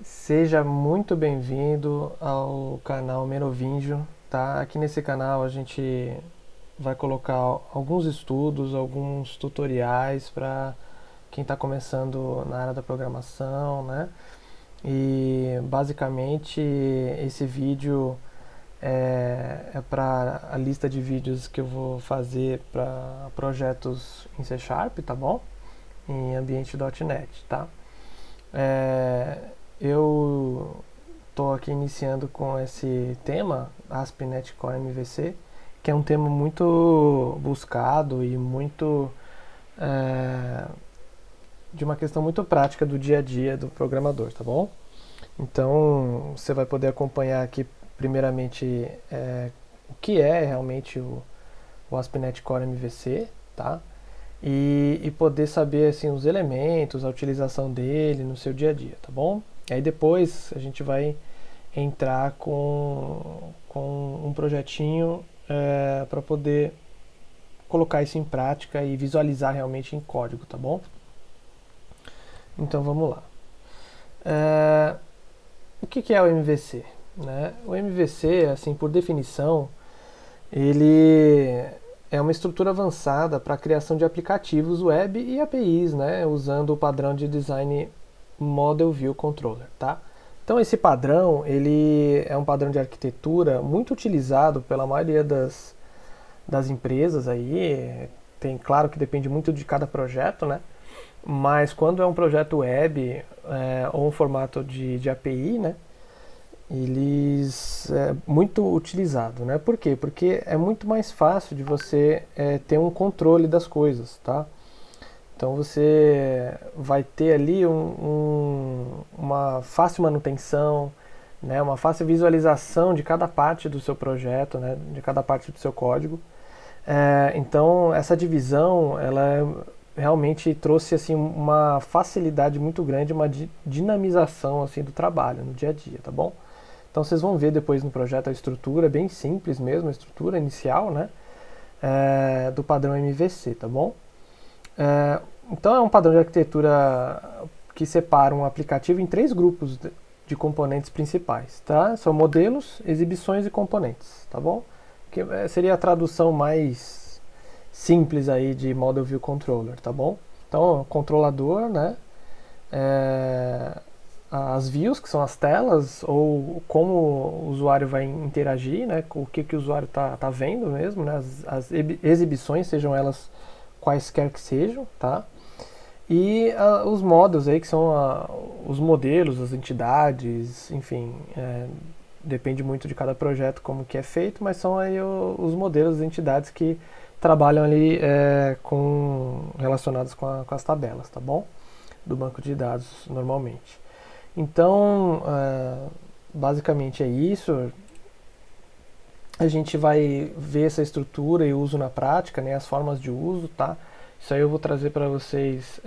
Seja muito bem-vindo ao canal Merovingio, tá? Aqui nesse canal a gente vai colocar alguns estudos, alguns tutoriais para quem está começando na área da programação, né? E basicamente esse vídeo é para a lista de vídeos que eu vou fazer para projetos em C Sharp, tá bom? Em ambiente .NET, tá? É, eu estou aqui iniciando com esse tema, ASP.NET Core MVC, que é um tema muito buscado e muito é, de uma questão muito prática do dia a dia do programador, tá bom? Então você vai poder acompanhar aqui primeiramente o que é realmente o ASP.NET Core MVC, tá? E poder saber assim os elementos, a utilização dele no seu dia a dia, tá bom? Aí depois a gente vai entrar com um projetinho para poder colocar isso em prática e visualizar realmente em código, tá bom? Então vamos lá. É, o que é o MVC? Né? O MVC, assim por definição, ele é uma estrutura avançada para a criação de aplicativos web e APIs, né, usando o padrão de design Model View Controller, tá? Então esse padrão, ele é um padrão de arquitetura muito utilizado pela maioria das empresas aí. Tem, claro que depende muito de cada projeto, né? Mas quando é um projeto web ou um formato de API, né? Eles é muito utilizado, né? Por quê? Porque é muito mais fácil de você ter um controle das coisas, tá? Então você vai ter ali uma fácil manutenção, né? Uma fácil visualização de cada parte do seu projeto, né? De cada parte do seu código. Então essa divisão, realmente trouxe assim uma facilidade muito grande, uma dinamização assim do trabalho no dia a dia, tá bom? Então vocês vão ver depois no projeto a estrutura bem simples mesmo, a estrutura inicial, né, do padrão MVC, tá bom? Então é um padrão de arquitetura que separa um aplicativo em três grupos de componentes principais, tá? São modelos, exibições e componentes, tá bom? Que seria a tradução mais simples aí de Model View Controller, tá bom? Então, controlador, né? As views, que são as telas, ou como o usuário vai interagir, né? O que o usuário tá vendo mesmo, né? As exibições, sejam elas quaisquer que sejam, tá? E os modos aí, que são os modelos, as entidades, enfim, depende muito de cada projeto como que é feito, mas são aí os modelos, as entidades que trabalham ali relacionados com as tabelas, tá bom? Do banco de dados, normalmente. Então, basicamente é isso. A gente vai ver essa estrutura e uso na prática, né, as formas de uso, tá? Isso aí eu vou trazer para vocês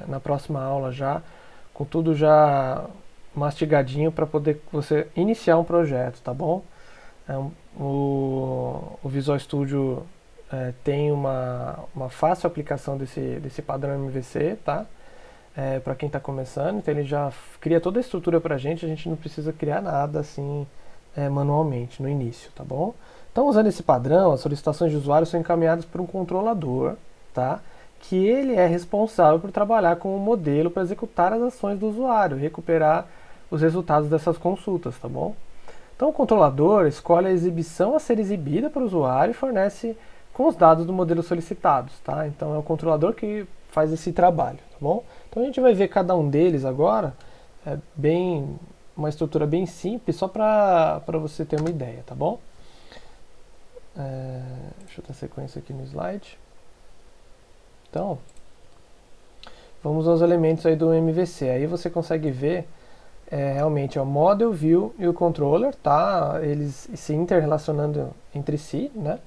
na próxima aula já, com tudo já mastigadinho para poder você iniciar um projeto, tá bom? O Visual Studio tem uma fácil aplicação desse padrão MVC, tá? Para quem está começando, então ele já cria toda a estrutura para a gente não precisa criar nada assim manualmente no início, tá bom? Então, usando esse padrão, as solicitações de usuário são encaminhadas por um controlador, tá? Que ele é responsável por trabalhar com o modelo para executar as ações do usuário, recuperar os resultados dessas consultas, tá bom? Então, o controlador escolhe a exibição a ser exibida para o usuário e fornece com os dados do modelo solicitados, tá? Então, é o controlador que faz esse trabalho, tá bom? Então, a gente vai ver cada um deles agora, uma estrutura bem simples, só para você ter uma ideia, tá bom? Deixa eu dar sequência aqui no slide. Então, vamos aos elementos aí do MVC. Aí você consegue ver realmente o Model, View e o Controller, tá? Eles se interrelacionando entre si, né?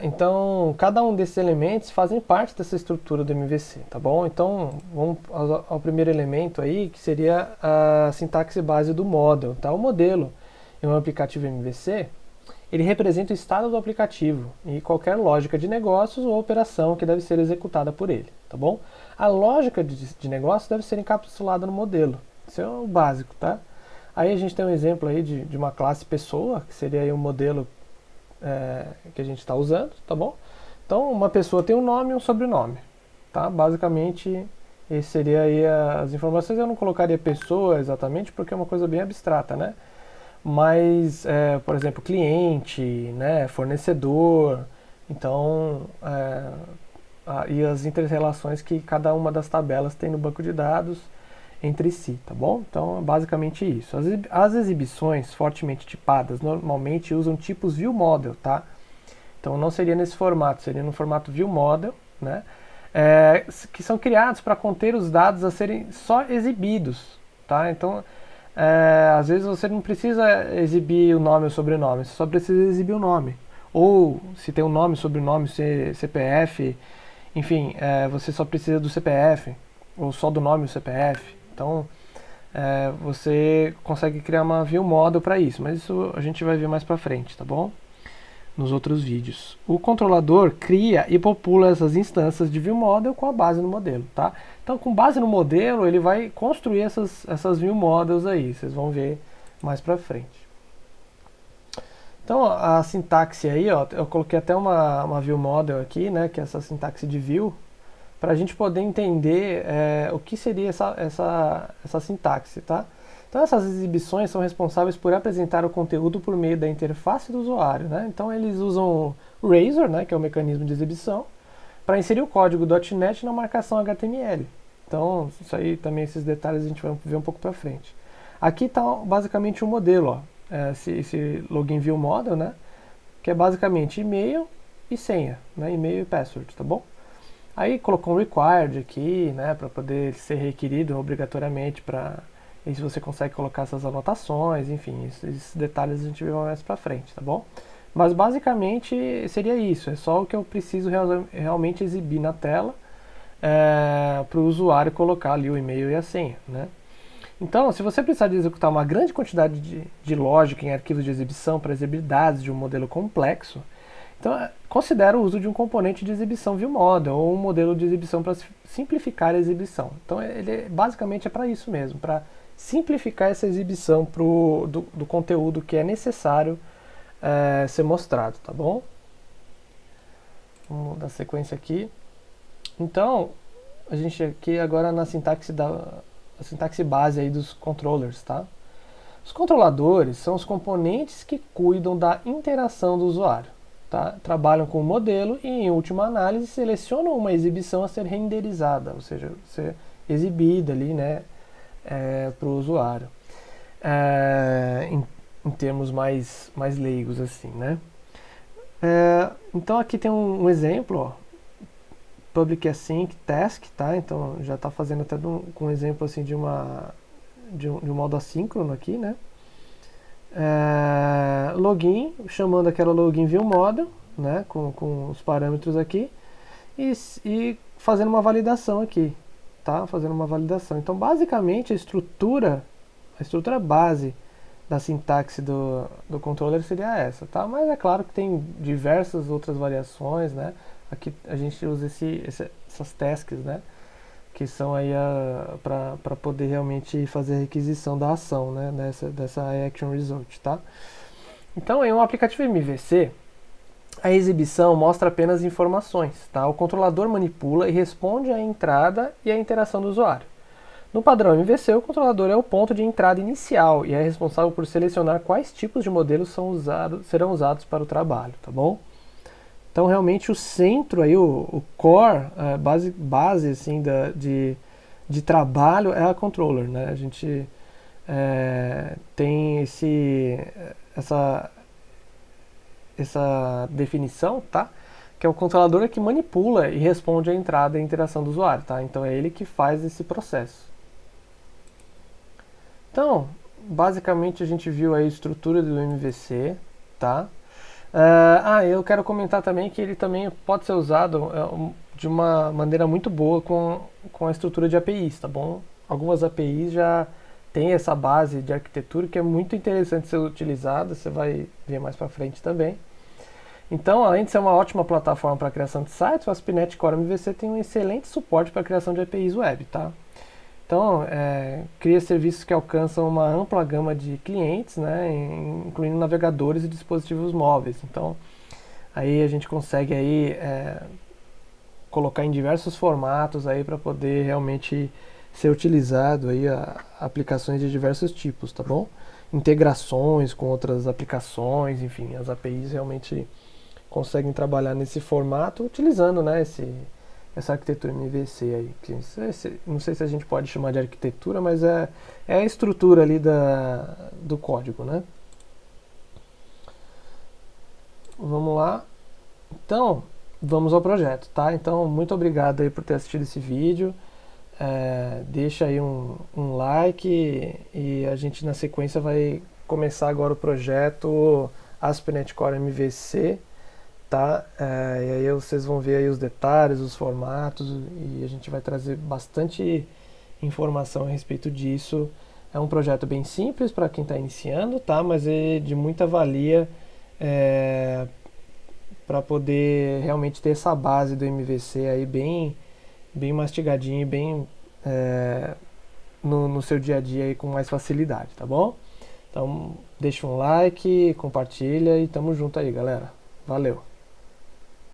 Então, cada um desses elementos fazem parte dessa estrutura do MVC, tá bom? Então, vamos ao primeiro elemento aí, que seria a sintaxe base do model, tá? O modelo em um aplicativo MVC, ele representa o estado do aplicativo e qualquer lógica de negócios ou operação que deve ser executada por ele, tá bom? A lógica de negócio deve ser encapsulada no modelo, Esse é o básico, tá? Aí a gente tem um exemplo aí de uma classe pessoa, que seria aí o modelo que a gente está usando, tá bom? Então, uma pessoa tem um nome e um sobrenome, tá? Basicamente, esse seria aí as informações. Eu não colocaria pessoa exatamente, porque é uma coisa bem abstrata, né? Mas, por exemplo, cliente, né? Fornecedor, então, e as interrelações que cada uma das tabelas tem no banco de dados entre si, tá bom? Então, é basicamente isso. As exibições fortemente tipadas normalmente usam tipos viewModel, tá? Então, não seria nesse formato, seria no formato viewModel, né? Que são criados para conter os dados a serem só exibidos, tá? Então, às vezes você não precisa exibir o nome ou sobrenome, você só precisa exibir o nome. Ou, se tem um nome, sobrenome, CPF, enfim, você só precisa do CPF, ou só do nome e o CPF. Então, você consegue criar uma view model para isso, mas isso a gente vai ver mais para frente, tá bom? Nos outros vídeos. O controlador cria e popula essas instâncias de view model com a base no modelo, tá? Então, com base no modelo, ele vai construir essas view models aí, vocês vão ver mais para frente. Então, a sintaxe aí, ó, eu coloquei até uma view model aqui, né, que é essa sintaxe de view, para a gente poder entender o que seria essa sintaxe, tá? Então essas exibições são responsáveis por apresentar o conteúdo por meio da interface do usuário, né? Então eles usam o Razor, né, que é o mecanismo de exibição, para inserir o código .NET na marcação HTML. Então isso aí também, esses detalhes a gente vai ver um pouco para frente. Aqui está basicamente o modelo, ó, esse login view model, né, que é basicamente e-mail e senha, né, e-mail e password, tá bom? Aí colocou um required aqui, né, para poder ser requerido obrigatoriamente para e se você consegue colocar essas anotações, enfim, esses detalhes a gente vê mais para frente, tá bom? Mas basicamente seria isso, é só o que eu preciso realmente exibir na tela para o usuário colocar ali o e-mail e a senha, né? Então, se você precisar de executar uma grande quantidade de lógica em arquivos de exibição para exibir dados de um modelo complexo, então, considera o uso de um componente de exibição viewModel ou um modelo de exibição para simplificar a exibição. Então, ele basicamente é para isso mesmo, para simplificar essa exibição do conteúdo que é necessário ser mostrado, tá bom? Vamos dar sequência aqui. Então, a gente aqui agora na sintaxe a sintaxe base aí dos controllers, tá? Os controladores são os componentes que cuidam da interação do usuário. Tá? Trabalham com o modelo e, em última análise, selecionam uma exibição a ser renderizada, ou seja, ser exibida ali, né, para o usuário, em termos mais leigos, assim, né? Então aqui tem um exemplo, ó, public async task, tá? Então já está fazendo até com um exemplo assim de um modo assíncrono aqui, né? Login, chamando aquela login view model, né, com os parâmetros aqui, e fazendo uma validação aqui, tá? Fazendo uma validação. Então, basicamente, a estrutura base da sintaxe do controller seria essa, tá? Mas é claro que tem diversas outras variações, né? Aqui a gente usa essas tasks, né, que são aí para poder realmente fazer a requisição da ação, né, dessa action result, tá? Então, em um aplicativo MVC, a exibição mostra apenas informações, tá? O controlador manipula e responde à entrada e à interação do usuário. No padrão MVC, o controlador é o ponto de entrada inicial e é responsável por selecionar quais tipos de modelos serão usados para o trabalho, tá bom? Então, realmente, o centro, aí, o core, a base assim, de trabalho é a controller, né? A gente tem essa definição, tá? Que é o controlador que manipula e responde à entrada e interação do usuário, tá? Então, é ele que faz esse processo. Então, basicamente, a gente viu aí a estrutura do MVC, tá? Eu quero comentar também que ele também pode ser usado de uma maneira muito boa com a estrutura de APIs, tá bom? Algumas APIs já têm essa base de arquitetura que é muito interessante ser utilizada, você vai ver mais para frente também. Então, além de ser uma ótima plataforma para a criação de sites, o ASP.NET Core MVC tem um excelente suporte para a criação de APIs web, tá? Então, cria serviços que alcançam uma ampla gama de clientes, né, incluindo navegadores e dispositivos móveis. Então, aí a gente consegue aí colocar em diversos formatos aí para poder realmente ser utilizado aí aplicações de diversos tipos, tá bom? Integrações com outras aplicações, enfim, as APIs realmente conseguem trabalhar nesse formato utilizando, né, essa arquitetura MVC aí. Que não sei se a gente pode chamar de arquitetura, mas é a estrutura ali do código, né? Vamos lá. Então, vamos ao projeto, tá? Então, muito obrigado aí por ter assistido esse vídeo. Deixa aí um like e a gente na sequência vai começar agora o projeto ASP.NET Core MVC, tá? E aí vocês vão ver aí os detalhes, os formatos e a gente vai trazer bastante informação a respeito disso. É um projeto bem simples para quem está iniciando, tá? Mas é de muita valia para poder realmente ter essa base do MVC aí bem mastigadinho e bem no seu dia a dia aí com mais facilidade, tá bom? Então deixa um like, compartilha e tamo junto aí, galera. Valeu!